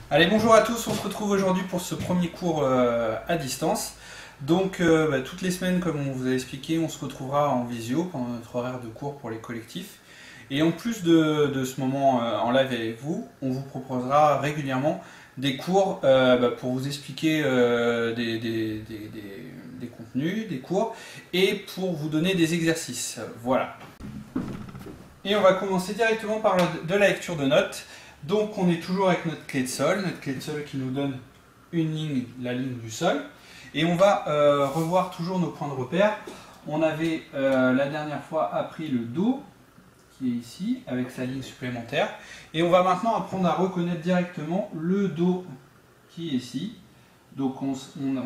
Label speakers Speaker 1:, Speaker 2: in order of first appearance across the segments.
Speaker 1: Allez, bonjour à tous, on se retrouve aujourd'hui pour ce premier cours à distance. Donc toutes les semaines, comme on vous a expliqué, on se retrouvera en visio pendant notre horaire de cours pour les collectifs. Et en plus de ce moment en live avec vous, on vous proposera régulièrement des cours pour vous expliquer des contenus, des cours, et pour vous donner des exercices. Voilà. Et on va commencer directement par de la lecture de notes. Donc on est toujours avec notre clé de sol qui nous donne une ligne, la ligne du sol. Et on va revoir toujours nos points de repère. On avait la dernière fois appris le Do, qui est ici, avec sa ligne supplémentaire. Et on va maintenant apprendre à reconnaître directement le Do qui est ici. Donc on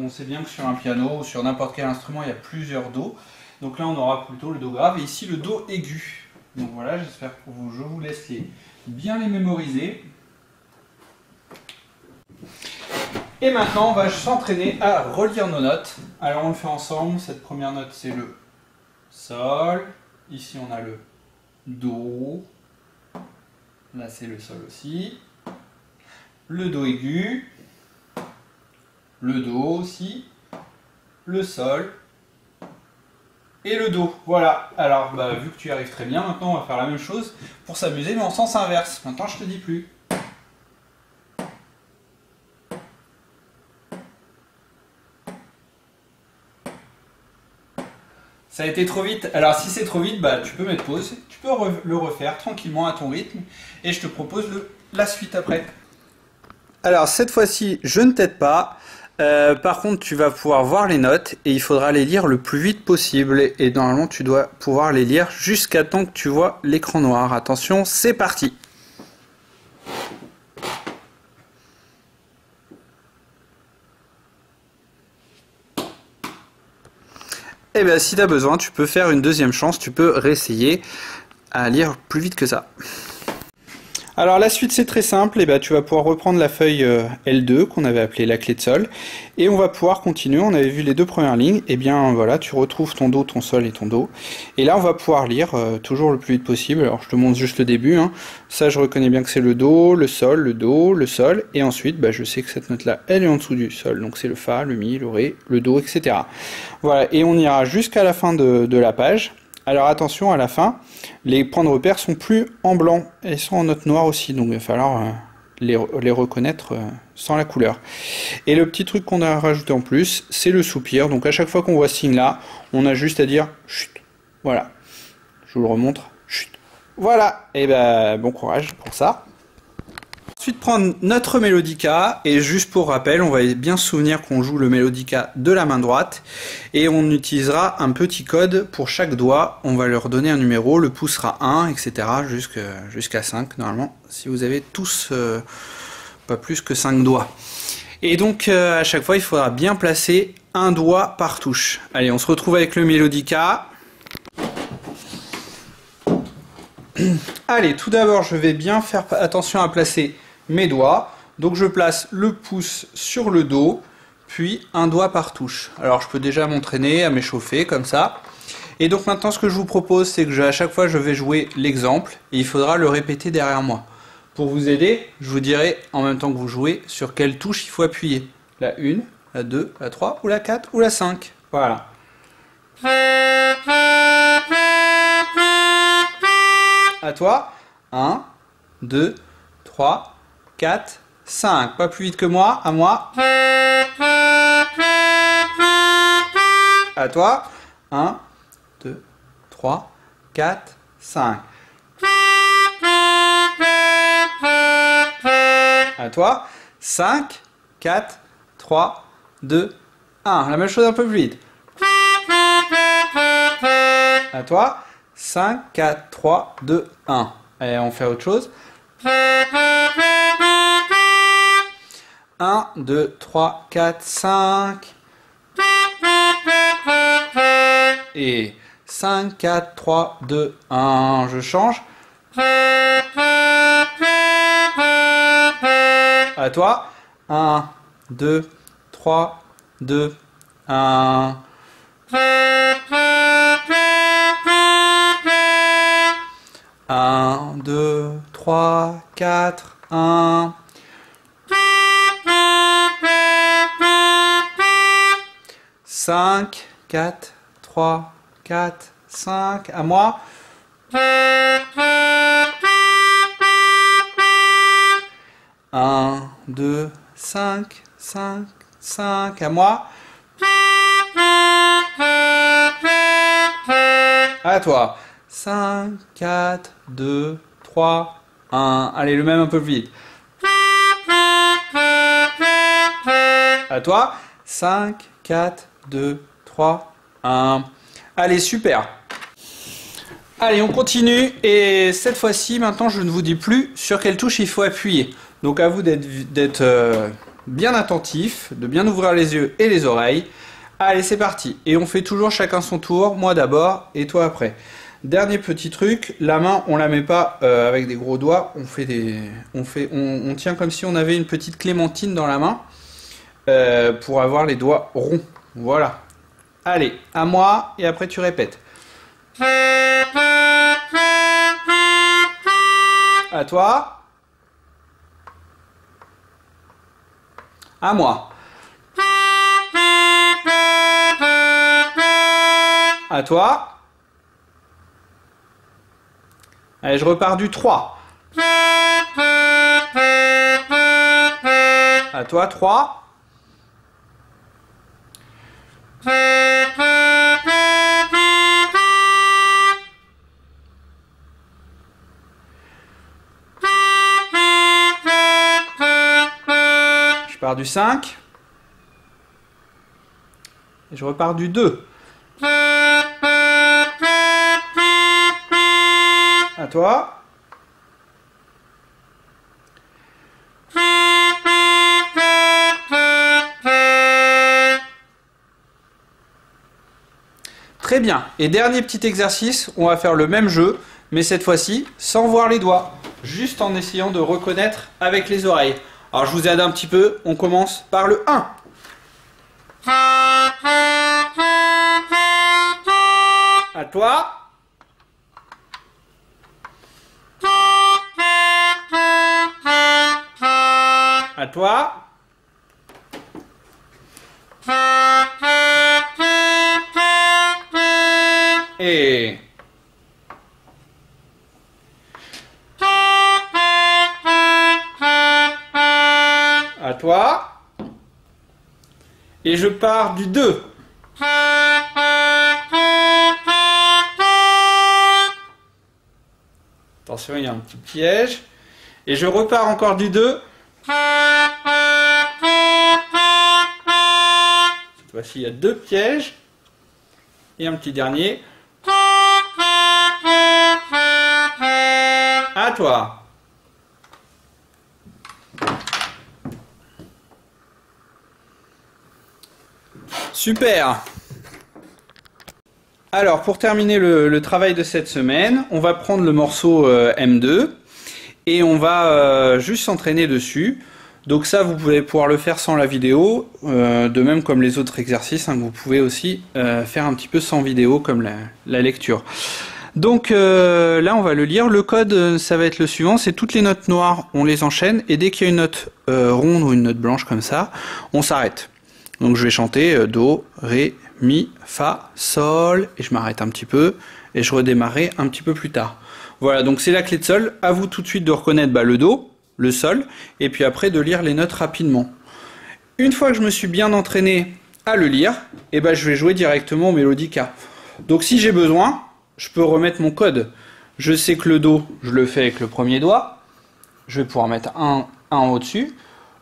Speaker 1: sait bien que sur un piano ou sur n'importe quel instrument, il y a plusieurs Do. Donc là on aura plutôt le Do grave et ici le Do aigu. Donc voilà, j'espère que je vous laisse bien les mémoriser. Et maintenant, on va s'entraîner à relire nos notes. Alors on le fait ensemble. Cette première note, c'est le Sol. Ici, on a le Do. Là, c'est le Sol aussi. Le Do aigu. Le Do aussi. Le Sol. Et le Do. Voilà. Alors, vu que tu y arrives très bien, maintenant, on va faire la même chose pour s'amuser, mais en sens inverse. Maintenant, je te dis plus. Ça a été trop vite. Alors si c'est trop vite, tu peux mettre pause, tu peux le refaire tranquillement à ton rythme et je te propose la suite après. Alors cette fois-ci, je ne t'aide pas. Par contre, tu vas pouvoir voir les notes et il faudra les lire le plus vite possible. Et normalement, tu dois pouvoir les lire jusqu'à temps que tu vois l'écran noir. Attention, c'est parti. Et bien si tu as besoin, tu peux faire une deuxième chance, tu peux réessayer à lire plus vite que ça. Alors la suite c'est très simple, et tu vas pouvoir reprendre la feuille L2 qu'on avait appelée la clé de sol, et on va pouvoir continuer. On avait vu les deux premières lignes, et bien voilà, tu retrouves ton Do, ton Sol et ton Do, et là on va pouvoir lire toujours le plus vite possible. Alors je te montre juste le début, hein. Ça je reconnais bien que c'est le Do, le Sol, le Do, le Sol, et ensuite je sais que cette note là elle est en dessous du Sol, donc c'est le Fa, le Mi, le Ré, le Do, etc. Voilà, et on ira jusqu'à la fin de la page. Alors attention, à la fin, les points de repère sont plus en blanc, et sont en note noire aussi, donc il va falloir les reconnaître sans la couleur. Et le petit truc qu'on a rajouté en plus, c'est le soupir. Donc à chaque fois qu'on voit ce signe là, on a juste à dire chut. Voilà, je vous le remontre, chut. Voilà, et bon courage pour ça. Ensuite prendre notre mélodica, et juste pour rappel, on va bien se souvenir qu'on joue le mélodica de la main droite, et on utilisera un petit code pour chaque doigt. On va leur donner un numéro, le pouce sera 1, etc. jusqu'à 5 normalement, si vous avez tous pas plus que 5 doigts. Et donc à chaque fois il faudra bien placer un doigt par touche. Allez, on se retrouve avec le mélodica. Allez, tout d'abord je vais bien faire attention à placer mes doigts. Donc je place le pouce sur le Do, puis un doigt par touche. Alors je peux déjà m'entraîner à m'échauffer comme ça. Et donc maintenant ce que je vous propose, c'est que à chaque fois je vais jouer l'exemple et il faudra le répéter derrière moi. Pour vous aider, je vous dirai en même temps que vous jouez sur quelle touche il faut appuyer. La 1, la 2, la 3 ou la 4 ou la 5. Voilà. À toi. 1, 2, 3, 4, 5. Pas plus vite que moi. À moi. À toi. 1, 2, 3, 4, 5. À toi. 5, 4, 3, 2, 1. La même chose un peu plus vite. À toi. 5, 4, 3, 2, 1. Et on fait autre chose. 1, 2, 3, 4, 5. Et 5, 4, 3, 2, 1. Je change. À toi. 1, 2, 3, 2, 1. 1, 2, 3, 4, 1. 5, 4, 3, 4, 5. À moi. 1, 2, 5, 5, 5. À moi. À toi. 5, 4, 2, 3, 1. Allez, le même un peu plus vite. À toi. 5, 4, 2, 3, 1. Allez, super. Allez, on continue. Et cette fois-ci, maintenant, je ne vous dis plus sur quelle touche il faut appuyer. Donc, à vous d'être bien attentif, de bien ouvrir les yeux et les oreilles. Allez, c'est parti. Et on fait toujours chacun son tour. Moi d'abord et toi après. Dernier petit truc, la main, on la met pas avec des gros doigts. On tient comme si on avait une petite clémentine dans la main pour avoir les doigts ronds. Voilà. Allez, à moi et après tu répètes. À toi. À moi. À toi. Allez, je repars du 3. À toi, 3. Je pars du 5. Et je repars du 2. À toi. Très bien. Et dernier petit exercice, on va faire le même jeu, mais cette fois-ci sans voir les doigts, juste en essayant de reconnaître avec les oreilles. Alors je vous aide un petit peu, on commence par le 1. À toi. À toi. Et à toi. Et je pars du 2. Attention, il y a un petit piège. Et je repars encore du 2. Cette fois-ci, il y a 2 pièges. Et un petit dernier. À toi. Super. Alors, pour terminer le travail de cette semaine, on va prendre le morceau M2 et on va juste s'entraîner dessus. Donc ça, vous pouvez pouvoir le faire sans la vidéo, de même comme les autres exercices, hein, que vous pouvez aussi faire un petit peu sans vidéo, comme la lecture. Donc là, on va le lire. Le code, ça va être le suivant, c'est toutes les notes noires, on les enchaîne, et dès qu'il y a une note ronde ou une note blanche comme ça, on s'arrête. Donc je vais chanter Do, Ré, Mi, Fa, Sol, et je m'arrête un petit peu, et je redémarrerai un petit peu plus tard. Voilà, donc c'est la clé de Sol. À vous tout de suite de reconnaître le Do, le Sol, et puis après de lire les notes rapidement. Une fois que je me suis bien entraîné à le lire, et je vais jouer directement au Mélodica. Donc si j'ai besoin, je peux remettre mon code. Je sais que le Do, je le fais avec le premier doigt. Je vais pouvoir mettre un au-dessus.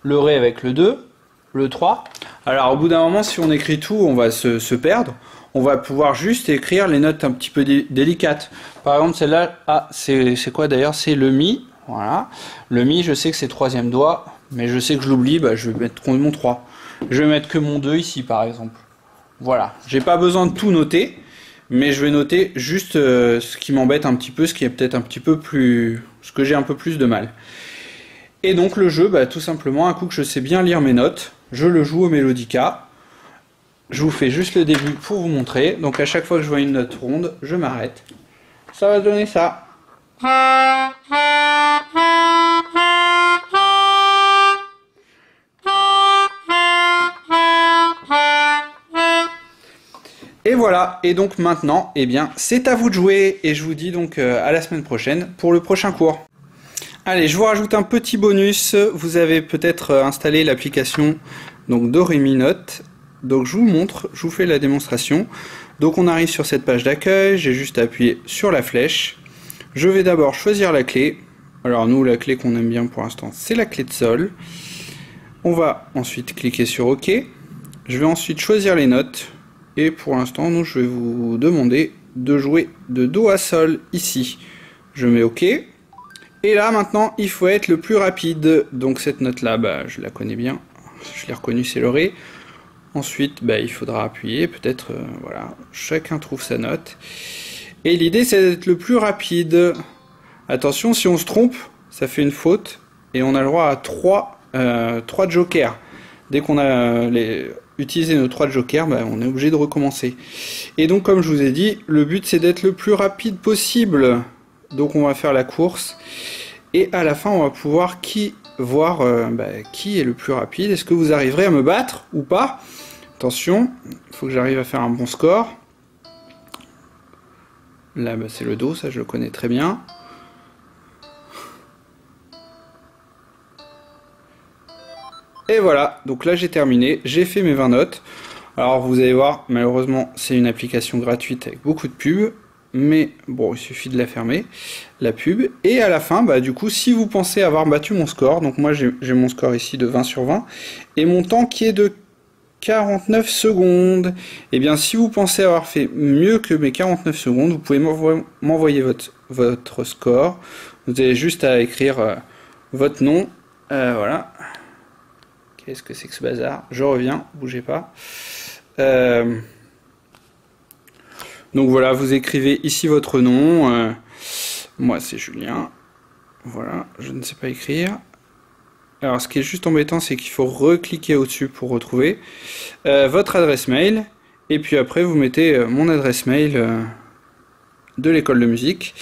Speaker 1: Le Ré avec le 2, le 3. Alors au bout d'un moment, si on écrit tout, on va se perdre. On va pouvoir juste écrire les notes un petit peu délicates. Par exemple, celle-là, c'est quoi d'ailleurs? C'est le Mi. Voilà. Le Mi, je sais que c'est troisième doigt, mais je sais que je l'oublie, je vais mettre mon 3. Je vais mettre que mon 2 ici, par exemple. Voilà. J'ai pas besoin de tout noter, mais je vais noter juste ce qui m'embête un petit peu, ce qui est peut-être un petit peu plus... ce que j'ai un peu plus de mal. Et donc le jeu, tout simplement, un coup que je sais bien lire mes notes, je le joue au Mélodica. Je vous fais juste le début pour vous montrer. Donc à chaque fois que je vois une note ronde, je m'arrête. Ça va donner ça. Et voilà, et donc maintenant, eh bien, c'est à vous de jouer, et je vous dis donc à la semaine prochaine pour le prochain cours. Allez, je vous rajoute un petit bonus, vous avez peut-être installé l'application donc Doremi Note, donc je vous montre, je vous fais la démonstration. Donc on arrive sur cette page d'accueil, j'ai juste à appuyer sur la flèche, je vais d'abord choisir la clé, alors nous la clé qu'on aime bien pour l'instant c'est la clé de sol, on va ensuite cliquer sur OK, je vais ensuite choisir les notes, et pour l'instant, nous, je vais vous demander de jouer de Do à Sol ici. Je mets OK. Et là, maintenant, il faut être le plus rapide. Donc cette note-là, bah, je la connais bien. Je l'ai reconnue, c'est le Ré. Ensuite, bah, il faudra appuyer. Peut-être, voilà, chacun trouve sa note. Et l'idée, c'est d'être le plus rapide. Attention, si on se trompe, ça fait une faute. Et on a le droit à 3 jokers. Dès qu'on a utilisé nos 3 jokers, bah, on est obligé de recommencer. Et donc, comme je vous ai dit, le but c'est d'être le plus rapide possible. Donc, on va faire la course. Et à la fin, on va pouvoir voir qui est le plus rapide. Est-ce que vous arriverez à me battre ou pas? Attention, il faut que j'arrive à faire un bon score. Là, bah, c'est le Do, ça je le connais très bien. Et voilà, donc là j'ai terminé, j'ai fait mes 20 notes. Alors vous allez voir, malheureusement c'est une application gratuite avec beaucoup de pubs, mais bon, il suffit de la fermer, la pub. Et à la fin, bah du coup, si vous pensez avoir battu mon score, donc moi j'ai mon score ici de 20 sur 20, et mon temps qui est de 49 secondes, et bien si vous pensez avoir fait mieux que mes 49 secondes, vous pouvez m'envoyer votre score. Vous avez juste à écrire votre nom, voilà. Qu'est-ce que c'est que ce bazar? Je reviens, bougez pas. Donc voilà, vous écrivez ici votre nom. Moi c'est Julien. Voilà, je ne sais pas écrire. Alors ce qui est juste embêtant, c'est qu'il faut recliquer au-dessus pour retrouver votre adresse mail. Et puis après vous mettez mon adresse mail de l'école de musique.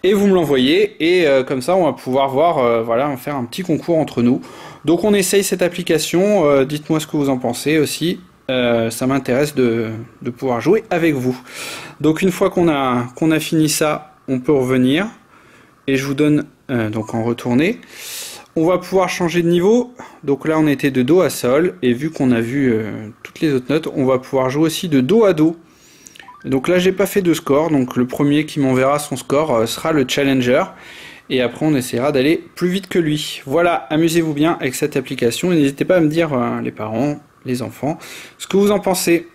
Speaker 1: Et vous me l'envoyez. Et comme ça on va pouvoir voir, voilà, en faire un petit concours entre nous. Donc on essaye cette application, dites-moi ce que vous en pensez aussi, ça m'intéresse de pouvoir jouer avec vous. Donc une fois qu'on a fini ça, on peut revenir, et je vous donne donc en retourner. On va pouvoir changer de niveau, donc là on était de Do à Sol, et vu qu'on a vu toutes les autres notes, on va pouvoir jouer aussi de Do à Do. Donc là j'ai pas fait de score, donc le premier qui m'enverra son score sera le challenger. Et après on essaiera d'aller plus vite que lui. Voilà, amusez-vous bien avec cette application et n'hésitez pas à me dire, les parents, les enfants, ce que vous en pensez.